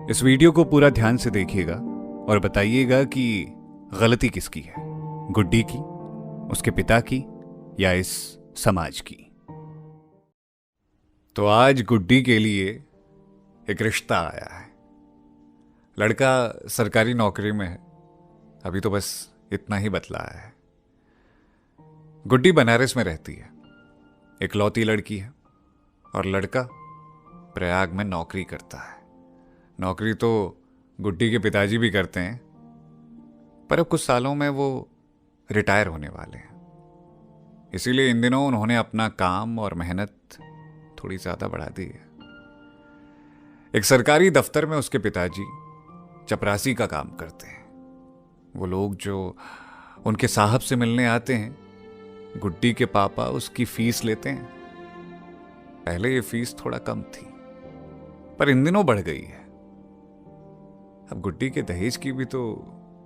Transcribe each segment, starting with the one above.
इस वीडियो को पूरा ध्यान से देखिएगा और बताइएगा कि गलती किसकी है, गुड्डी की, उसके पिता की या इस समाज की। तो आज गुड्डी के लिए एक रिश्ता आया है। लड़का सरकारी नौकरी में है, अभी तो बस इतना ही बतला है। गुड्डी बनारस में रहती है, इकलौती लड़की है, और लड़का प्रयाग में नौकरी करता है। नौकरी तो गुड्डी के पिताजी भी करते हैं, पर अब कुछ सालों में वो रिटायर होने वाले हैं। इसीलिए इन दिनों उन्होंने अपना काम और मेहनत थोड़ी ज़्यादा बढ़ा दी है। एक सरकारी दफ्तर में उसके पिताजी चपरासी का काम करते हैं। वो लोग जो उनके साहब से मिलने आते हैं, गुड्डी के पापा उसकी फीस लेते हैं। पहले ये फीस थोड़ा कम थी, पर इन दिनों बढ़ गई है। अब गुड्डी के दहेज की भी तो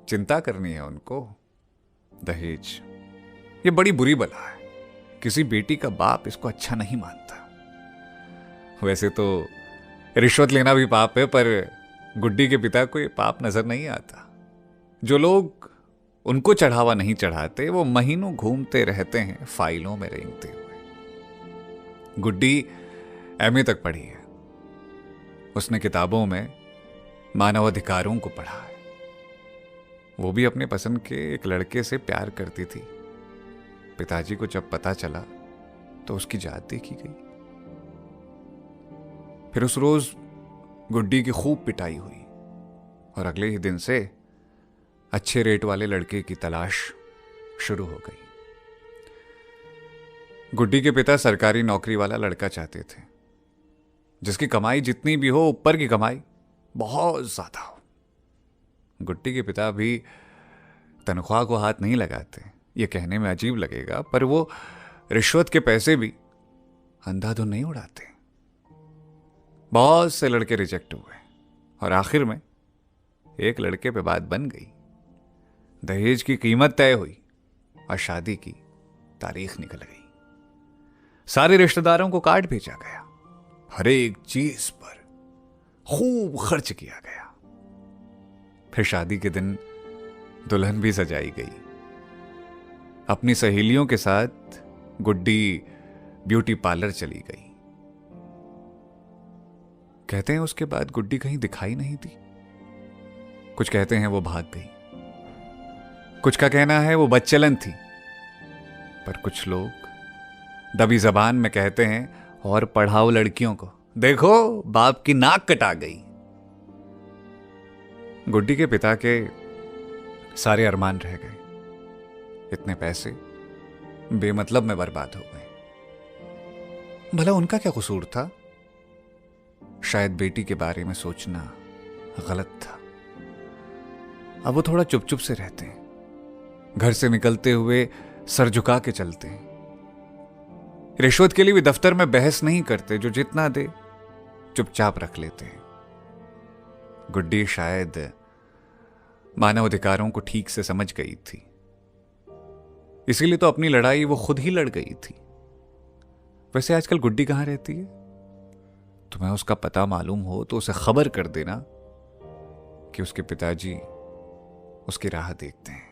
चिंता करनी है उनको। दहेज ये बड़ी बुरी बला है, किसी बेटी का बाप इसको अच्छा नहीं मानता। वैसे तो रिश्वत लेना भी पाप है, पर गुड्डी के पिता को ये पाप नजर नहीं आता। जो लोग उनको चढ़ावा नहीं चढ़ाते, वो महीनों घूमते रहते हैं फाइलों में रेंगते हुए। गुड्डी एमए तक पढ़ी है। उसने किताबों में मानवाधिकारों को पढ़ा है। वो भी अपने पसंद के एक लड़के से प्यार करती थी। पिताजी को जब पता चला तो उसकी जात देखी गई। फिर उस रोज गुड्डी की खूब पिटाई हुई और अगले ही दिन से अच्छे रेट वाले लड़के की तलाश शुरू हो गई। गुड्डी के पिता सरकारी नौकरी वाला लड़का चाहते थे, जिसकी कमाई जितनी भी हो, ऊपर की कमाई बहुत ज्यादा हो। गुड्डी के पिता भी तनख्वाह को हाथ नहीं लगाते। ये कहने में अजीब लगेगा, पर वो रिश्वत के पैसे भी अंधाधुन नहीं उड़ाते। बहुत से लड़के रिजेक्ट हुए और आखिर में एक लड़के पे बात बन गई। दहेज की कीमत तय हुई और शादी की तारीख निकल गई। सारे रिश्तेदारों को कार्ड भेजा गया, हर एक चीज पर खूब खर्च किया गया। फिर शादी के दिन दुल्हन भी सजाई गई। अपनी सहेलियों के साथ गुड्डी ब्यूटी पार्लर चली गई। कहते हैं उसके बाद गुड्डी कहीं दिखाई नहीं दी। कुछ कहते हैं वो भाग गई, कुछ का कहना है वो बदचलन थी, पर कुछ लोग दबी जबान में कहते हैं और पढ़ाओ लड़कियों को, देखो बाप की नाक कटा गई। गुड्डी के पिता के सारे अरमान रह गए। इतने पैसे बेमतलब में बर्बाद हो गए। भला उनका क्या कसूर था? शायद बेटी के बारे में सोचना गलत था। अब वो थोड़ा चुप चुप से रहते हैं, घर से निकलते हुए सर झुका के चलते हैं। रिश्वत के लिए भी दफ्तर में बहस नहीं करते, जो जितना दे चुपचाप रख लेते हैं। गुड्डी शायद मानव अधिकारों को ठीक से समझ गई थी, इसीलिए तो अपनी लड़ाई वो खुद ही लड़ गई थी। वैसे आजकल गुड्डी कहां रहती है? तुम्हें उसका पता मालूम हो तो उसे खबर कर देना कि उसके पिताजी उसकी राह देखते हैं।